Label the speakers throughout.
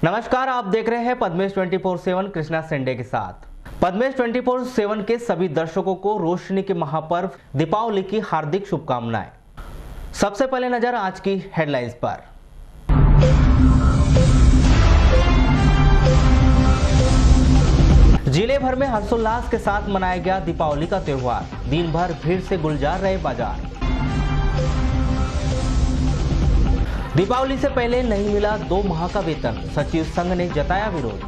Speaker 1: नमस्कार, आप देख रहे हैं पद्मेश 24/7 कृष्णा संडे के साथ। पद्मेश 24/7 के सभी दर्शकों को रोशनी के महापर्व दीपावली की हार्दिक शुभकामनाएं। सबसे पहले नजर आज की हेडलाइंस पर। जिले भर में हर्षोल्लास के साथ मनाया गया दीपावली का त्योहार। दिन भर भीड़ से गुलजार रहे बाजार। दीपावली से पहले नहीं मिला 2 माह का वेतन, सचिव संघ ने जताया विरोध।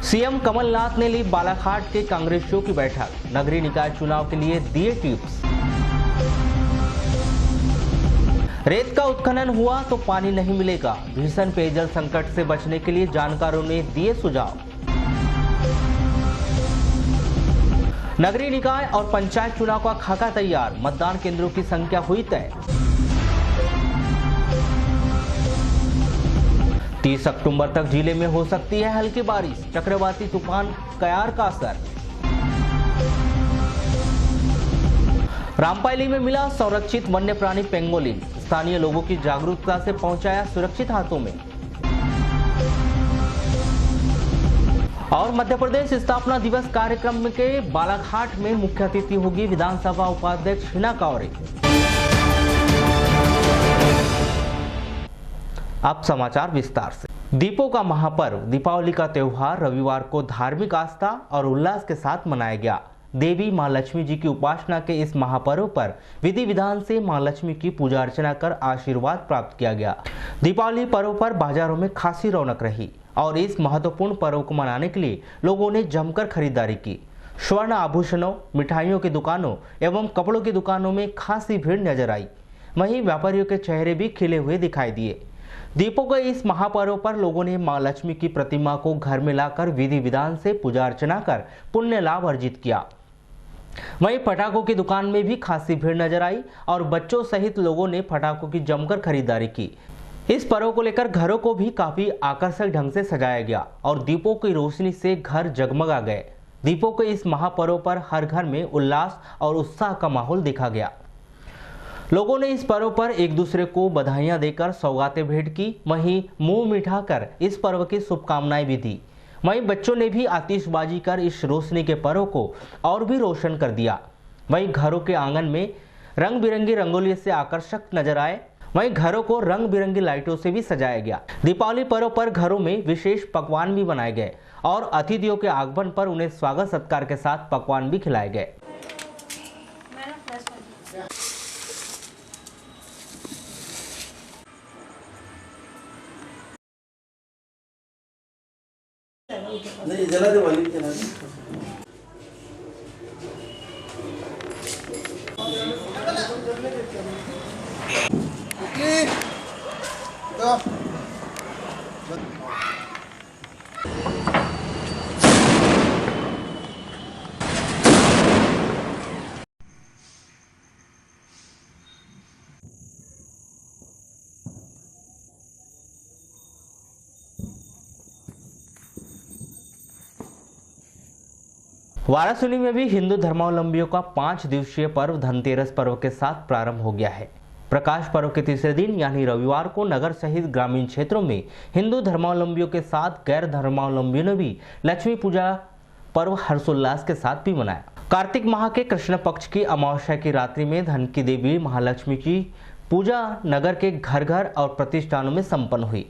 Speaker 1: सीएम कमलनाथ ने ली बालाघाट के कांग्रेसियों की बैठक, नगरीय निकाय चुनाव के लिए दिए टिप्स। रेत का उत्खनन हुआ तो पानी नहीं मिलेगा, भीषण पेयजल संकट से बचने के लिए जानकारों ने दिए सुझाव। नगरीय निकाय और पंचायत चुनाव का खाका तैयार, मतदान केंद्रों की संख्या हुई तय। 30 अक्टूबर तक जिले में हो सकती है हल्की बारिश, चक्रवाती तूफान कयार का असर। रामपायली में मिला संरक्षित वन्य प्राणी पेंगोलिन, स्थानीय लोगों की जागरूकता से पहुंचाया सुरक्षित हाथों में। और मध्य प्रदेश स्थापना दिवस कार्यक्रम के बालाघाट में मुख्य अतिथि होगी विधानसभा उपाध्यक्ष हिना कांवरे। अब समाचार विस्तार से। दीपों का महापर्व दीपावली का त्योहार रविवार को धार्मिक आस्था और उल्लास के साथ मनाया गया। देवी मां लक्ष्मी जी की उपासना के इस महापर्व पर विधि विधान से मां लक्ष्मी की पूजा अर्चना कर आशीर्वाद प्राप्त किया गया। दीपावली पर्व पर बाजारों में खासी रौनक रही और इस महत्वपूर्ण पर्व को मनाने के लिए लोगों ने जमकर खरीदारी की। स्वर्ण आभूषणों, मिठाइयों की दुकानों एवं कपड़ों की दुकानों में खासी भीड़ नजर आई। वहीं व्यापारियों के चेहरे भी खिले हुए दिखाई दिए। दीपों के इस महापर्व पर लोगों ने मां लक्ष्मी की प्रतिमा को घर में लाकर विधि विधान से पूजा अर्चना कर पुण्य लाभ अर्जित किया। वहीं पटाखों की दुकान में भी खासी भीड़ नजर आई और बच्चों सहित लोगों ने पटाखों की जमकर खरीदारी की। इस पर्व को लेकर घरों को भी काफी आकर्षक ढंग से सजाया गया और दीपों की रोशनी से घर जगमगा गए। दीपों के इस महापर्व पर हर घर में उल्लास और उत्साह का माहौल देखा गया। लोगों ने इस पर्व पर एक दूसरे को बधाइयां देकर सौगातें भेंट की, वहीं मुंह मीठा कर इस पर्व की शुभकामनाएं भी दी। वहीं बच्चों ने भी आतिशबाजी कर इस रोशनी के पर्व को और भी रोशन कर दिया। वहीं घरों के आंगन में रंग बिरंगी रंगोली से आकर्षक नजर आए। वहीं घरों को रंग बिरंगी लाइटों से भी सजाया गया। दीपावली पर्व पर घरों में विशेष पकवान भी बनाए गए और अतिथियों के आगमन पर उन्हें स्वागत सत्कार के साथ पकवान भी खिलाए गए।
Speaker 2: नहीं जला दे वाली जला दे।
Speaker 1: वाराणसी में भी हिंदू धर्मावलंबियों का 5 दिवसीय पर्व धनतेरस पर्व के साथ प्रारंभ हो गया है। प्रकाश पर्व के तीसरे दिन यानी रविवार को नगर सहित ग्रामीण क्षेत्रों में हिंदू धर्मावलंबियों के साथ गैर धर्मावलंबियों ने भी लक्ष्मी पूजा पर्व हर्षोल्लास के साथ भी मनाया। कार्तिक माह के कृष्ण पक्ष की अमावस्या की रात्रि में धन की देवी महालक्ष्मी की पूजा नगर के घर घर और प्रतिष्ठानों में संपन्न हुई।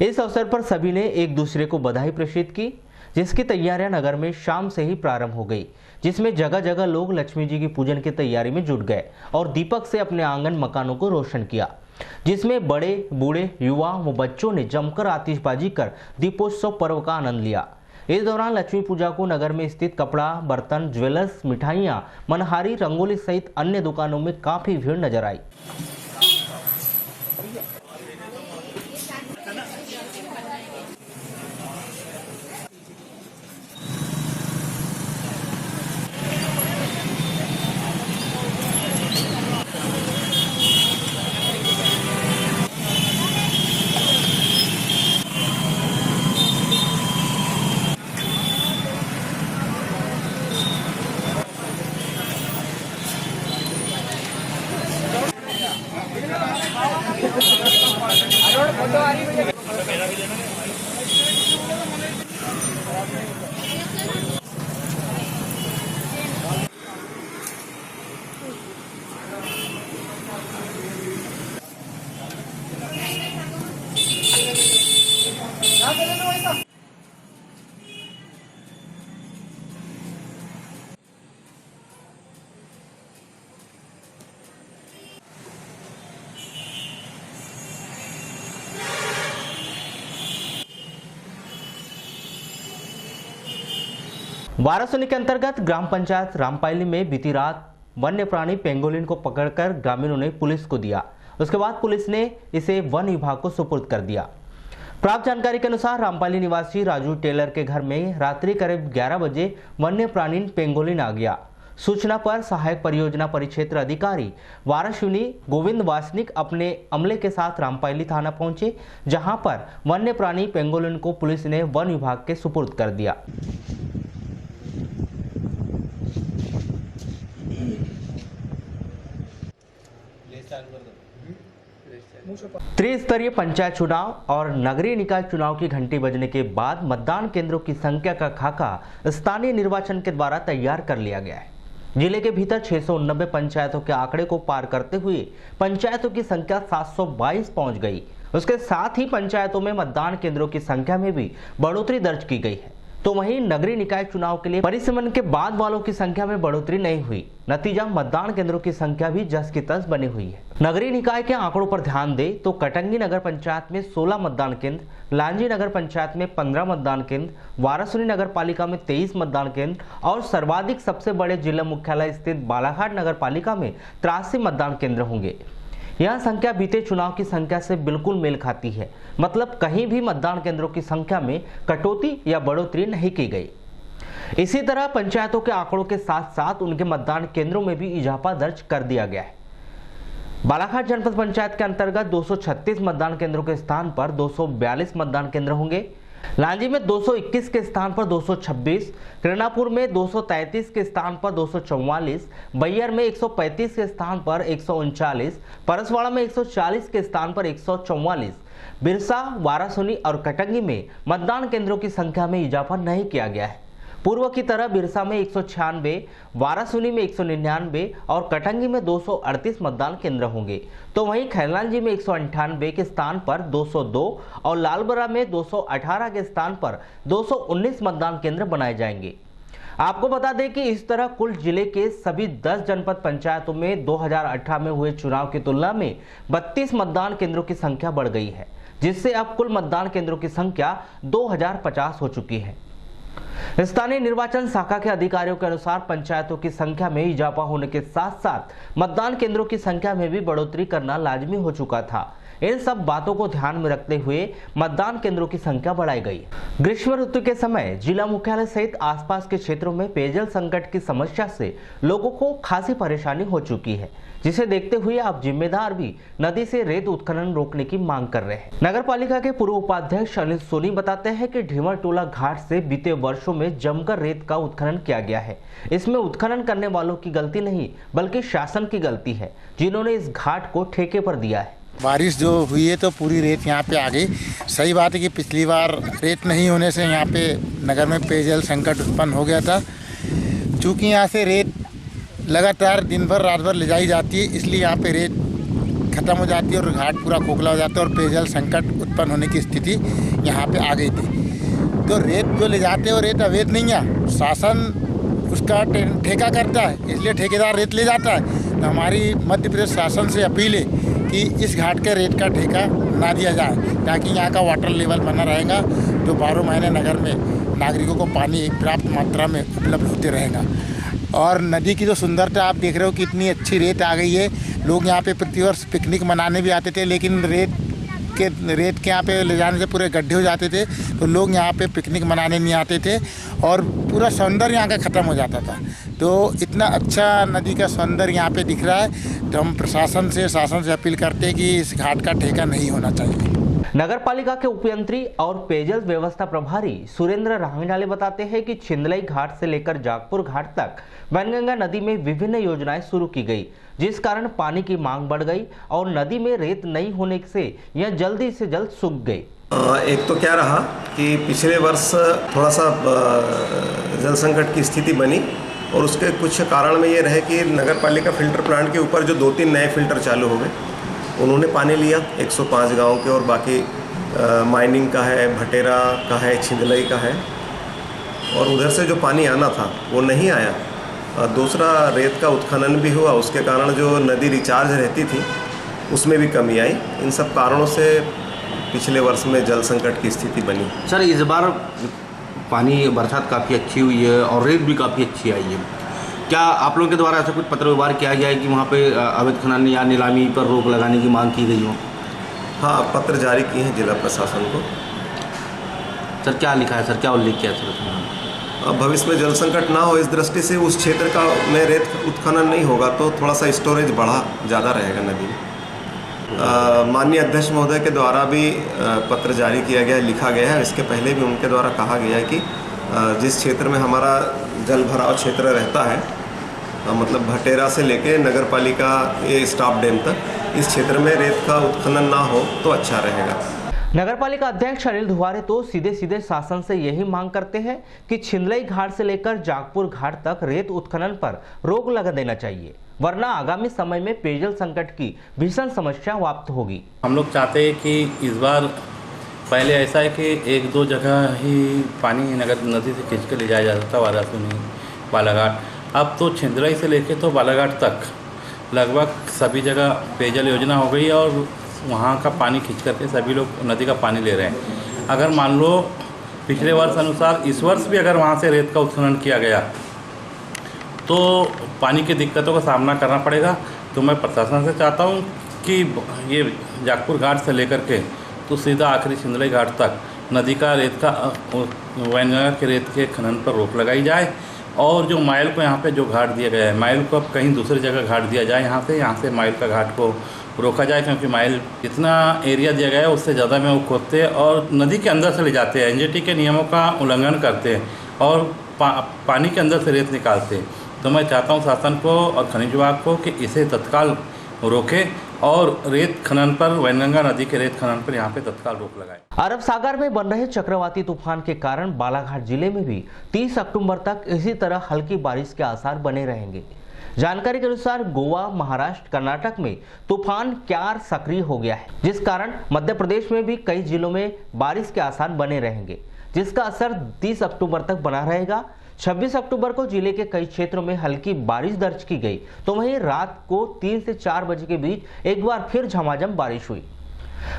Speaker 1: इस अवसर पर सभी ने एक दूसरे को बधाई प्रेषित की, जिसकी तैयारियां नगर में शाम से ही प्रारंभ हो गई, जिसमें जगह जगह लोग लक्ष्मी जी की पूजन की तैयारी में जुट गए और दीपक से अपने आंगन मकानों को रोशन किया, जिसमें बड़े बूढ़े युवा व बच्चों ने जमकर आतिशबाजी कर दीपोत्सव पर्व का आनंद लिया। इस दौरान लक्ष्मी पूजा को नगर में स्थित कपड़ा, बर्तन, ज्वेलर्स, मिठाइयां, मनहारी, रंगोली सहित अन्य दुकानों में काफी भीड़ नजर आई। वारासुनी के अंतर्गत ग्राम पंचायत रामपायली में बीती रात वन्य प्राणी पेंगोलिन को पकड़कर ग्रामीणों ने पुलिस को दिया। उसके बाद पुलिस ने इसे वन विभाग को सुपुर्द कर दिया। प्राप्त जानकारी के अनुसार रामपायली निवासी राजू टेलर के घर में रात्रि करीब 11 बजे वन्य प्राणी पेंगोलिन आ गया। सूचना पर सहायक परियोजना परिक्षेत्र अधिकारी वारासुनी गोविंद वासनिक अपने अमले के साथ रामपायली थाना पहुंचे, जहां पर वन्य प्राणी पेंगोलिन को पुलिस ने वन विभाग के सुपुर्द कर दिया। त्रिस्तरीय पंचायत चुनाव और नगरीय निकाय चुनाव की घंटी बजने के बाद मतदान केंद्रों की संख्या का खाका स्थानीय निर्वाचन के द्वारा तैयार कर लिया गया है। जिले के भीतर 689 पंचायतों के आंकड़े को पार करते हुए पंचायतों की संख्या 722 पहुंच गई। उसके साथ ही पंचायतों में मतदान केंद्रों की संख्या में भी बढ़ोतरी दर्ज की गई है। तो वहीं नगरीय निकाय चुनाव के लिए परिसीमन के बाद वालों की संख्या में बढ़ोतरी नहीं हुई। नतीजा मतदान केंद्रों की संख्या भी जस की तस बनी हुई है। नगरीय निकाय के आंकड़ों पर ध्यान दें तो कटंगी नगर पंचायत में 16 मतदान केंद्र, लांजी नगर पंचायत में 15 मतदान केंद्र, वारासुनी नगर पालिका में 23 मतदान केंद्र और सर्वाधिक सबसे बड़े जिला मुख्यालय स्थित बालाघाट नगर पालिका में 83 मतदान केंद्र होंगे। यह संख्या बीते चुनाव की संख्या से बिल्कुल मेल खाती है। मतलब कहीं भी मतदान केंद्रों की संख्या में कटौती या बढ़ोतरी नहीं की गई। इसी तरह पंचायतों के आंकड़ों के साथ साथ उनके मतदान केंद्रों में भी इजाफा दर्ज कर दिया गया है। बालाघाट जनपद पंचायत के अंतर्गत 236 मतदान केंद्रों के स्थान पर 242 मतदान केंद्र होंगे। लांजी में 221 के स्थान पर 226, किरणापुर में 233 के स्थान पर 244, बैयर में 135 के स्थान पर 139, परसवाड़ा में 140 के स्थान पर 144, बिरसा, वारासुनी और कटंगी में मतदान केंद्रों की संख्या में इजाफा नहीं किया गया है। पूर्व की तरह बिरसा में 196, वारासुनी में 199 और कटंगी में 238 मतदान केंद्र होंगे। तो वहीं खैरलांजी में 198 के स्थान पर 202 और लालबरा में 218 के स्थान पर 219 मतदान केंद्र बनाए जाएंगे। आपको बता दें कि इस तरह कुल जिले के सभी 10 जनपद पंचायतों में 2018 में हुए चुनाव की तुलना में 32 मतदान केंद्रों की संख्या बढ़ गई है, जिससे अब कुल मतदान केंद्रों की संख्या 2050 हो चुकी है। स्थानीय निर्वाचन शाखा के अधिकारियों के अनुसार पंचायतों की संख्या में इजाफा होने के साथ साथ मतदान केंद्रों की संख्या में भी बढ़ोतरी करना लाजमी हो चुका था। इन सब बातों को ध्यान में रखते हुए मतदान केंद्रों की संख्या बढ़ाई गई। ग्रीष्म ऋतु के समय जिला मुख्यालय सहित आसपास के क्षेत्रों में पेयजल संकट की समस्या से लोगों को खासी परेशानी हो चुकी है, जिसे देखते हुए अब जिम्मेदार भी नदी से रेत उत्खनन रोकने की मांग कर रहे हैं। नगर पालिका के पूर्व उपाध्यक्ष अनिल सोनी बताते हैं कि ढीमर टोला घाट से बीते वर्षों में जमकर रेत का उत्खनन किया गया है। इसमें उत्खनन करने वालों की गलती नहीं बल्कि शासन की गलती है, जिन्होंने इस घाट को ठेके पर दिया है।
Speaker 3: बारिश जो हुई है तो पूरी रेत यहाँ पे आ गई। सही बात है कि पिछली बार रेत नहीं होने से यहाँ पे नगर में पेयजल संकट उत्पन्न हो गया था। चूँकि यहाँ से रेत लगातार दिन भर रात भर ले जाई जाती है, इसलिए यहाँ पे रेत ख़त्म हो जाती है और घाट पूरा खोखला हो जाता है और पेयजल संकट उत्पन्न होने की स्थिति यहाँ पे आ गई थी। तो रेत जो ले जाते हैं वो रेत अवैध नहीं है, शासन उसका ठेका करता है, इसलिए ठेकेदार रेत ले जाता है। तो हमारी मध्य प्रदेश शासन से अपील है कि इस घाट के रेत का ठेका ना दिया जाए, ताकि यहाँ का वाटर लेवल बना रहेगा, तो 12 महीने नगर में नागरिकों को पानी पर्याप्त मात्रा में उपलब्ध होते रहेगा। और नदी की जो सुंदरता आप देख रहे हो कि इतनी अच्छी रेत आ गई है। लोग यहाँ पे प्रतिवर्ष पिकनिक मनाने भी आते थे, लेकिन रेत के यहाँ पे ले जाने से पूरे गड्ढे हो जाते थे, तो लोग यहाँ पे पिकनिक मनाने नहीं आते थे और पूरा सौंदर्य यहाँ का ख़त्म हो जाता था। तो इतना अच्छा नदी का सौंदर्य यहाँ पे दिख रहा है, तो हम शासन से अपील करते हैं कि इस घाट का ठेका नहीं होना चाहिए।
Speaker 1: नगर पालिका के उपयंत्री और पेयजल व्यवस्था प्रभारी सुरेंद्र रांगडाले बताते हैं कि छिंदलई घाट से लेकर जागपुर घाट तक वैनगंगा नदी में विभिन्न योजनाएं शुरू की गई, जिस कारण पानी की मांग बढ़ गई और नदी में रेत नहीं होने से यह जल्दी से जल्द सूख गई।
Speaker 4: एक तो क्या रहा कि पिछले वर्ष थोड़ा सा जल संकट की स्थिति बनी और उसके कुछ कारण में ये रहे कि नगर पालिका फिल्टर प्लांट के ऊपर जो 2-3 नए फिल्टर चालू हो गए, उन्होंने पानी लिया 105 गांव के, और बाकी माइनिंग का है, भटेरा का है, छिंदलई का है, और उधर से जो पानी आना था वो नहीं आया। दूसरा, रेत का उत्खनन भी हुआ, उसके कारण जो नदी रिचार्ज रहती थी उसमें भी कमी आई। इन सब कारणों से पिछले वर्ष में जल संकट की स्थिति बनी।
Speaker 2: सर, इस बार
Speaker 5: पानी बरसात काफ़ी अच्छी हुई है और रेत भी काफ़ी अच्छी आई है। क्या आप लोगों के द्वारा ऐसा कुछ पत्र व्यवहार किया गया है कि वहाँ पे अवैध खनन या नीलामी पर रोक लगाने की मांग की गई हो?
Speaker 4: हाँ, पत्र जारी किए हैं जिला प्रशासन को।
Speaker 5: सर क्या लिखा है, सर क्या उल्लेख किया है सर उसमें?
Speaker 4: अब भविष्य में जल संकट ना हो इस दृष्टि से उस क्षेत्र का में रेत उत्खनन नहीं होगा तो थोड़ा सा स्टोरेज ज़्यादा रहेगा नदी में। माननीय अध्यक्ष महोदय के द्वारा भी पत्र जारी किया गया है, लिखा गया है। इसके पहले भी उनके द्वारा कहा गया है कि जिस क्षेत्र में हमारा जल भराव क्षेत्र रहता है, मतलब भटेरा से लेके नगर पालिका ये स्टाफ डैम तक, इस क्षेत्र में रेत का उत्खनन ना हो तो अच्छा रहेगा।
Speaker 1: नगरपालिका अध्यक्ष अनिल धुवारे तो सीधे सीधे शासन से यही मांग करते हैं कि छिंदलई घाट से लेकर जागपुर घाट तक रेत उत्खनन पर रोक लगा देना चाहिए, वरना आगामी समय में पेयजल संकट की भीषण समस्या वाप्त होगी।
Speaker 6: हम लोग चाहते हैं कि इस बार पहले ऐसा है कि 1-2 जगह ही पानी नगर नदी से खींच के ले जाया जाता था, वारासुनी, बालाघाट। अब तो छिंदलई से लेके तो बालाघाट तक लगभग सभी जगह पेयजल योजना हो गई और वहाँ का पानी खींच करके सभी लोग नदी का पानी ले रहे हैं। अगर मान लो पिछले वर्ष अनुसार इस वर्ष भी अगर वहाँ से रेत का उत्खनन किया गया तो पानी की दिक्कतों का सामना करना पड़ेगा। तो मैं प्रशासन से चाहता हूँ कि ये जागपुर घाट से लेकर के तो सीधा आखिरी छिंदलई घाट तक नदी का रेत का वैनगंगा के रेत के खनन पर रोक लगाई जाए और जो माइल को यहाँ पे जो घाट दिया गया है, माइल को अब कहीं दूसरी जगह घाट दिया जाए। यहाँ से माइल का घाट को रोका जाए, क्योंकि माइल जितना एरिया दिया गया है उससे ज़्यादा में वो खोदते हैं और नदी के अंदर से ले जाते हैं, एनजीटी के नियमों का उल्लंघन करते हैं और पानी के अंदर से रेत निकालते हैं। तो मैं चाहता हूँ शासन को और खनिज विभाग को कि इसे तत्काल रोके और रेत खनन पर, वैनगंगा नदी के रेत खनन पर यहाँ पे तत्काल रोक लगाए।
Speaker 1: अरब सागर में बन रहे चक्रवाती तूफान के कारण बालाघाट जिले में भी 30 अक्टूबर तक इसी तरह हल्की बारिश के आसार बने रहेंगे। जानकारी के अनुसार गोवा, महाराष्ट्र, कर्नाटक में तूफान क्यार सक्रिय हो गया है, जिस कारण मध्य प्रदेश में भी कई जिलों में बारिश के आसार बने रहेंगे, जिसका असर 30 अक्टूबर तक बना रहेगा। 26 अक्टूबर को जिले के कई क्षेत्रों में हल्की बारिश दर्ज की गई, तो वहीं रात को 3 से 4 बजे के बीच एक बार फिर झमाझम बारिश हुई।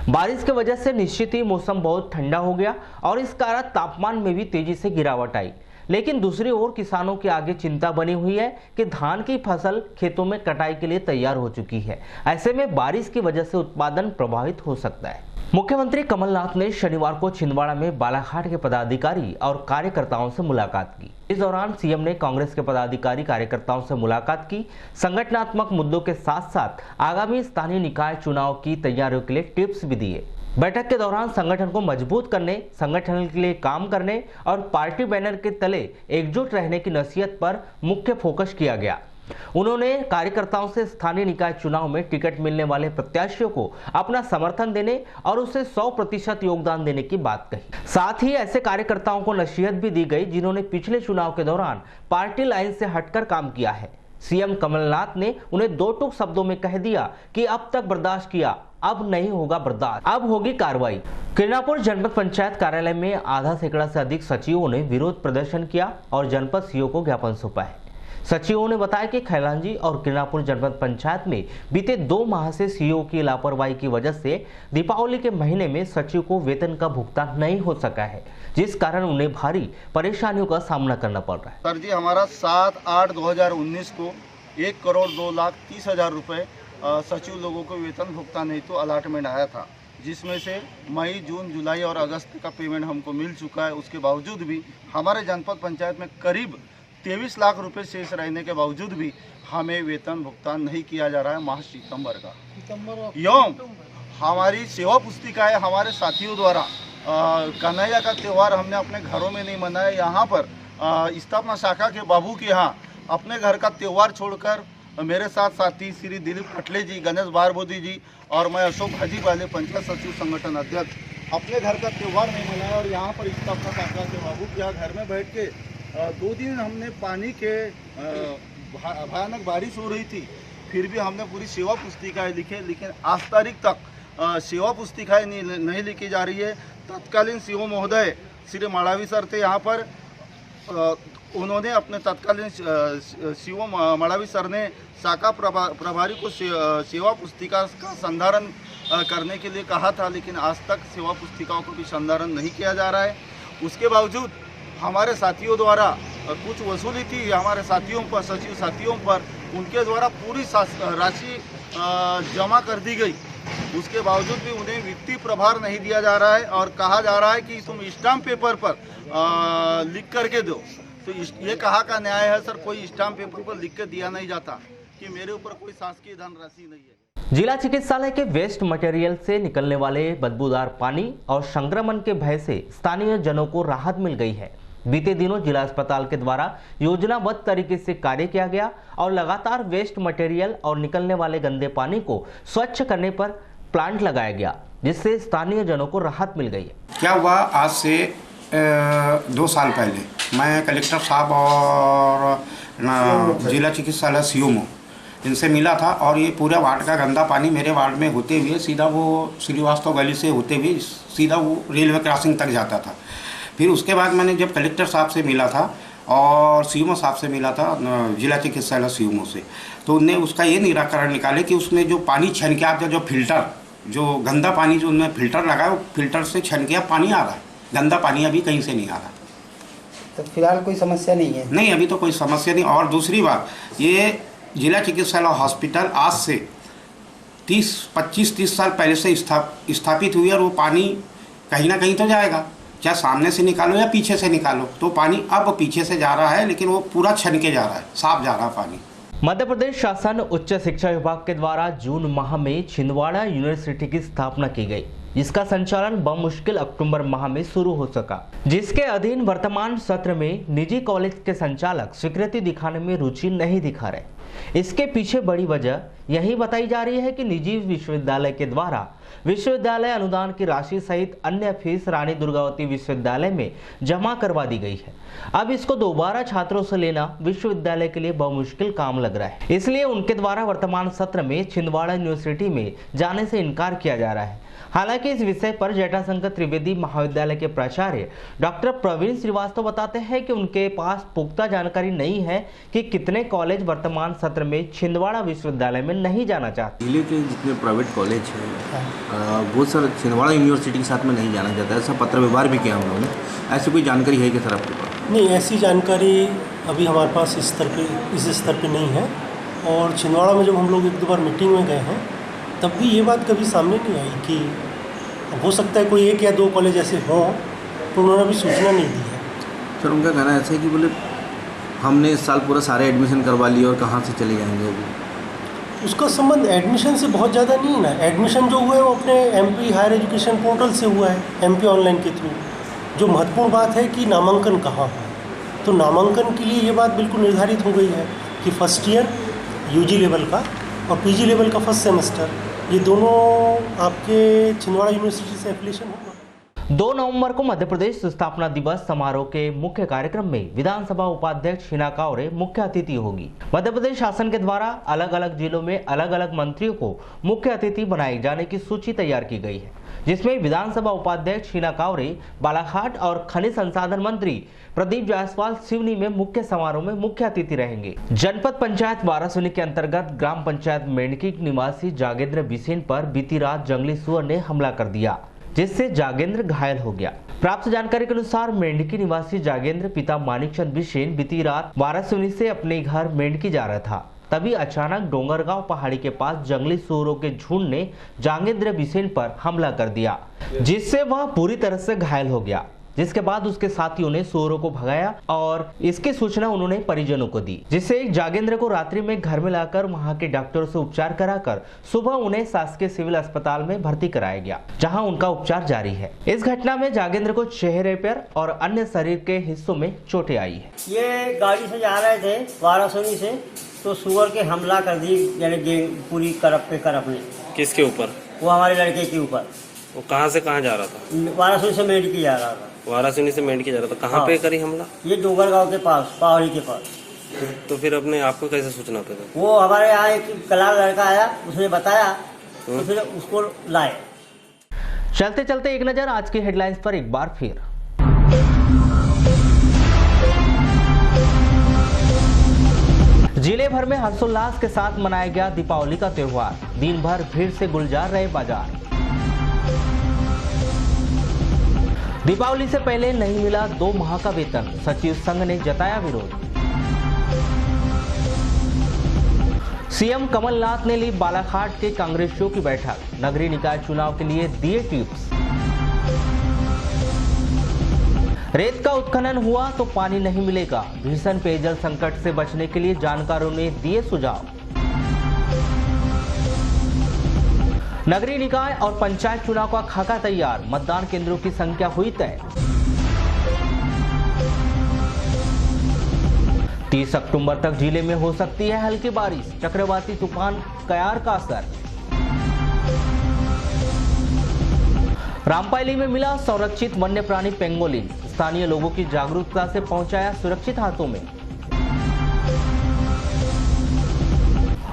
Speaker 1: बारिश की वजह से निश्चित ही मौसम बहुत ठंडा हो गया और इस कारण तापमान में भी तेजी से गिरावट आई। लेकिन दूसरी ओर किसानों के आगे चिंता बनी हुई है कि धान की फसल खेतों में कटाई के लिए तैयार हो चुकी है। ऐसे में बारिश की वजह से उत्पादन प्रभावित हो सकता है। मुख्यमंत्री कमलनाथ ने शनिवार को छिंदवाड़ा में बालाघाट के पदाधिकारी और कार्यकर्ताओं से मुलाकात की। इस दौरान सीएम ने कांग्रेस के पदाधिकारी कार्यकर्ताओं से मुलाकात की, संगठनात्मक मुद्दों के साथ साथ आगामी स्थानीय निकाय चुनाव की तैयारियों के लिए टिप्स भी दिए। बैठक के दौरान संगठन को मजबूत करने, संगठन के लिए काम करने और पार्टी बैनर के तले एकजुट रहने की नसीहत पर मुख्य फोकस किया गया। उन्होंने कार्यकर्ताओं से स्थानीय निकाय चुनाव में टिकट मिलने वाले प्रत्याशियों को अपना समर्थन देने और उसे 100% योगदान देने की बात कही। साथ ही ऐसे कार्यकर्ताओं को नसीहत भी दी गई जिन्होंने पिछले चुनाव के दौरान पार्टी लाइन से हटकर काम किया है। सीएम कमलनाथ ने उन्हें 2 टूक शब्दों में कह दिया कि अब तक बर्दाश्त किया, अब नहीं होगा बर्दाश्त, अब होगी कार्रवाई। किरणापुर जनपद पंचायत कार्यालय में आधा सैकड़ा से अधिक सचिवों ने विरोध प्रदर्शन किया और जनपद सीओ को ज्ञापन सौंपा है। सचिवों ने बताया कि खैलांजी और किरणापुर जनपद पंचायत में बीते 2 माह से सीओ की लापरवाही की वजह से दीपावली के महीने में सचिव को वेतन का भुगतान नहीं हो सका है, जिस कारण उन्हें भारी परेशानियों का सामना करना पड़ रहा है।
Speaker 7: सर जी, हमारा 7/8/2019 को 1,02,30,000 रुपये सचिव लोगों को वेतन भुगतान हेतु अलाटमेंट आया था, जिसमें से मई, जून, जुलाई और अगस्त का पेमेंट हमको मिल चुका है। उसके बावजूद भी हमारे जनपद पंचायत में करीब 23 लाख रुपए शेष रहने के बावजूद भी हमें वेतन भुगतान नहीं किया जा रहा है माह सितंबर का। एवं हमारी सेवा पुस्तिकाएं हमारे साथियों द्वारा कन्हैया का त्यौहार हमने अपने घरों में नहीं मनाया। यहाँ पर स्थापना शाखा के बाबू के यहाँ अपने घर का त्यौहार छोड़कर मेरे साथ साथी श्री दिलीप पटले जी, गणेश बारबोदी जी और मैं अशोक हाजी वाले पंचायत सचिव संगठन अध्यक्ष अपने घर का त्यौहार नहीं मनाया और यहाँ पर स्थापना शाखा के बाबू के यहाँ घर में बैठ के 2 दिन हमने पानी के भयानक बारिश हो रही थी, फिर भी हमने पूरी सेवा पुस्तिकाएं लिखे, लेकिन आज तारीख तक सेवा पुस्तिकाएं नहीं लिखी जा रही है। तत्कालीन सीओ महोदय श्री माड़ावी सर थे यहाँ पर, उन्होंने अपने तत्कालीन सीओ माड़ावी सर ने शाखा प्रभारी को सेवा पुस्तिका का संधारण करने के लिए कहा था, लेकिन आज तक सेवा पुस्तिकाओं को भी संधारण नहीं किया जा रहा है। उसके बावजूद हमारे साथियों द्वारा कुछ वसूली थी हमारे साथियों पर, सचिव साथियों पर, उनके द्वारा पूरी राशि जमा कर दी गई। उसके बावजूद भी उन्हें वित्तीय प्रभार नहीं दिया जा रहा है और कहा जा रहा है कि तुम स्टाम्प पेपर पर लिख करके दो। तो ये कहाँ का न्याय है सर? कोई स्टाम्प पेपर पर लिख के दिया नहीं जाता कि मेरे ऊपर कोई शासकीय धनराशि नहीं है।
Speaker 1: जिला चिकित्सालय के वेस्ट मटेरियल से निकलने वाले बदबूदार पानी और संक्रमण के भय से स्थानीय जनों को राहत मिल गई है। बीते दिनों जिला अस्पताल के द्वारा योजनाबद्ध तरीके से कार्य किया गया और लगातार वेस्ट मटेरियल और निकलने वाले गंदे पानी को स्वच्छ करने पर प्लांट लगाया गया, जिससे स्थानीय जनों को राहत मिल गई है।
Speaker 8: क्या हुआ, आज से 2 साल पहले मैं कलेक्टर साहब और जिला चिकित्सालय सीओमओ इनसे मिला था और ये पूरा वार्ड का गंदा पानी मेरे वार्ड में होते हुए सीधा वो श्रीवास्तव गली से होते हुए सीधा वो रेलवे क्रॉसिंग तक जाता था। फिर उसके बाद मैंने जब कलेक्टर साहब से मिला था और सीएमओ साहब से मिला था, जिला चिकित्सालय सीएमओ से, तो उनने उसका ये निराकरण निकाले कि उसमें जो पानी छन के आता, जो फिल्टर, जो गंदा पानी जो उनमें फिल्टर लगा है, वो फिल्टर से छन के पानी आ रहा है, गंदा पानी अभी कहीं से नहीं आ रहा।
Speaker 2: तो फिलहाल कोई समस्या नहीं है?
Speaker 8: नहीं, अभी तो कोई समस्या नहीं। और दूसरी बात, ये जिला चिकित्सालय हॉस्पिटल आज से 25-30 साल पहले से स्थापित हुई और वो पानी कहीं ना कहीं तो जाएगा, चाहे सामने से निकालो या पीछे से निकालो, तो पानी अब पीछे से जा रहा है लेकिन वो पूरा छन के जा रहा है, साफ जा रहा है पानी।
Speaker 1: मध्य प्रदेश शासन उच्च शिक्षा विभाग के द्वारा जून माह में छिंदवाड़ा यूनिवर्सिटी की स्थापना की गई, जिसका संचालन बमुश्किल अक्टूबर माह में शुरू हो सका, जिसके अधीन वर्तमान सत्र में निजी कॉलेज के संचालक स्वीकृति दिखाने में रुचि नहीं दिखा रहे। इसके पीछे बड़ी वजह यही बताई जा रही है कि निजी विश्वविद्यालय के द्वारा विश्वविद्यालय अनुदान की राशि सहित अन्य फीस रानी दुर्गावती विश्वविद्यालय में जमा करवा दी गई है। अब इसको दोबारा छात्रों से लेना विश्वविद्यालय के लिए बमुश्किल काम लग रहा है, इसलिए उनके द्वारा वर्तमान सत्र में छिंदवाड़ा यूनिवर्सिटी में जाने से इनकार किया जा रहा है। हालांकि इस विषय पर जटाशंकर त्रिवेदी महाविद्यालय के प्राचार्य डॉक्टर प्रवीण श्रीवास्तव बताते हैं कि उनके पास पुख्ता जानकारी नहीं है कि कितने कॉलेज वर्तमान सत्र में छिंदवाड़ा विश्वविद्यालय में नहीं जाना चाहते।
Speaker 5: जिले के जितने प्राइवेट कॉलेज हैं वो सर छिंदवाड़ा यूनिवर्सिटी के साथ में नहीं जाना चाहता है, ऐसा पत्र व्यवहार भी किया हम लोगों ने। ऐसी कोई जानकारी है कि सर आपके पास?
Speaker 9: नहीं, ऐसी जानकारी अभी हमारे पास इस स्तर पे नहीं है। और छिंदवाड़ा में जब हम लोग 1-2 बार मीटिंग में गए हैं तब भी ये बात कभी सामने नहीं आई कि हो सकता है कोई 1 या 2 कॉलेज ऐसे हों, तो उन्होंने अभी सूचना नहीं दी है।
Speaker 5: सर उनका कहना ऐसा है कि बोले हमने इस साल पूरा सारे एडमिशन करवा लिए और कहाँ से चले जाएंगे अभी।
Speaker 9: उसका संबंध एडमिशन से बहुत ज़्यादा नहीं है ना। एडमिशन जो हुआ है वो अपने MP हायर एजुकेशन पोर्टल से हुआ है, MP ऑनलाइन के थ्रू। जो महत्वपूर्ण बात है कि नामांकन कहाँ है, तो नामांकन के लिए ये बात बिल्कुल निर्धारित हो गई है कि फर्स्ट ईयर UG लेवल का और PG लेवल का फर्स्ट सेमेस्टर, ये दोनों आपके छिंदवाड़ा यूनिवर्सिटी से एफिलिएशन होगा।
Speaker 1: 2 नवंबर को मध्य प्रदेश स्थापना दिवस समारोह के मुख्य कार्यक्रम में विधानसभा उपाध्यक्ष हिना कांवरे मुख्य अतिथि होगी। मध्य प्रदेश शासन के द्वारा अलग अलग जिलों में अलग अलग मंत्रियों को मुख्य अतिथि बनाए जाने की सूची तैयार की गई है, जिसमें विधानसभा उपाध्यक्ष हिना कांवरे बालाघाट और खनिज संसाधन मंत्री प्रदीप जायसवाल सिवनी में मुख्य समारोह में मुख्य अतिथि रहेंगे। जनपद पंचायत वारासुनी के अंतर्गत ग्राम पंचायत मेंढकी निवासी जागेंद्र बिसेन पर बीती रात जंगली सुअर ने हमला कर दिया, जिससे जागेंद्र घायल हो गया। प्राप्त जानकारी के अनुसार मेंढकी निवासी जागेंद्र पिता मानिकचंद बिसेन बीती रात वारासुनी से अपने घर मेंढकी जा रहा था, तभी अचानक डोंगरगांव पहाड़ी के पास जंगली सुअरों के झुंड ने जागेंद्र बिसेन पर हमला कर दिया, जिससे वह पूरी तरह से घायल हो गया। जिसके बाद उसके साथियों ने सुअरों को भगाया और इसकी सूचना उन्होंने परिजनों को दी, जिससे जागेंद्र को रात्रि में घर में लाकर वहां के डॉक्टरों से उपचार कराकर सुबह उन्हें शासकीय सिविल अस्पताल में भर्ती कराया गया, जहां उनका उपचार जारी है। इस घटना में जागेंद्र को चेहरे पर और अन्य शरीर के हिस्सों में चोटें आई है।
Speaker 10: ये गाड़ी से जा रहे थे वाराणसी से, तो सुअर के हमला कर दी, यानी पूरी करप पे करप ने।
Speaker 11: किसके ऊपर?
Speaker 10: वो हमारे लड़के के ऊपर।
Speaker 11: वो कहाँ से कहाँ जा रहा था?
Speaker 10: वाराणसी से मेंढकी जा रहा था।
Speaker 11: वाराणसी से मेंढकी जा रहा था, कहाँ पे करी हमला?
Speaker 10: ये डोंगरगांव के पास, पहाड़ी के पास।
Speaker 11: तो फिर अपने आपको कैसे सूचना पे?
Speaker 10: वो हमारे यहाँ एक कलाल लड़का आया, उसने बताया, तो फिर उसको लाए।
Speaker 1: चलते चलते एक नजर आज की हेडलाइंस पर एक बार फिर। जिले भर में हर्षोल्लास के साथ मनाया गया दीपावली का त्योहार, दिन भर भीड़ से गुलजार रहे बाजार। दीपावली से पहले नहीं मिला 2 माह का वेतन, सचिव संघ ने जताया विरोध। सीएम कमलनाथ ने ली बालाघाट के कांग्रेसियों की बैठक, नगरीय निकाय चुनाव के लिए दिए टिप्स। रेत का उत्खनन हुआ तो पानी नहीं मिलेगा, भीषण पेयजल संकट से बचने के लिए जानकारों ने दिए सुझाव। नगरीय निकाय और पंचायत चुनाव का खाका तैयार, मतदान केंद्रों की संख्या हुई तय। 30 अक्टूबर तक जिले में हो सकती है हल्की बारिश, चक्रवाती तूफान कयार का असर। रामपायली में मिला संरक्षित वन्य प्राणी पेंगोलिन, स्थानीय लोगों की जागरूकता से पहुंचाया सुरक्षित हाथों में।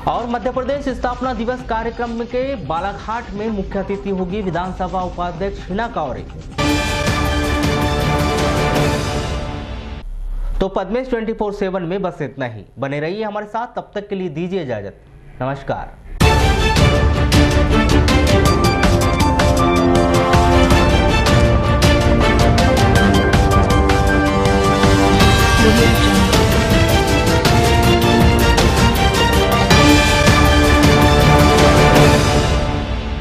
Speaker 1: और मध्य प्रदेश स्थापना दिवस कार्यक्रम के बालाघाट में मुख्य अतिथि होगी विधानसभा उपाध्यक्ष हिना कांवरे। तो पद्मेश 24/7 में बस इतना ही। बने रहिए हमारे साथ, तब तक के लिए दीजिए इजाजत। नमस्कार।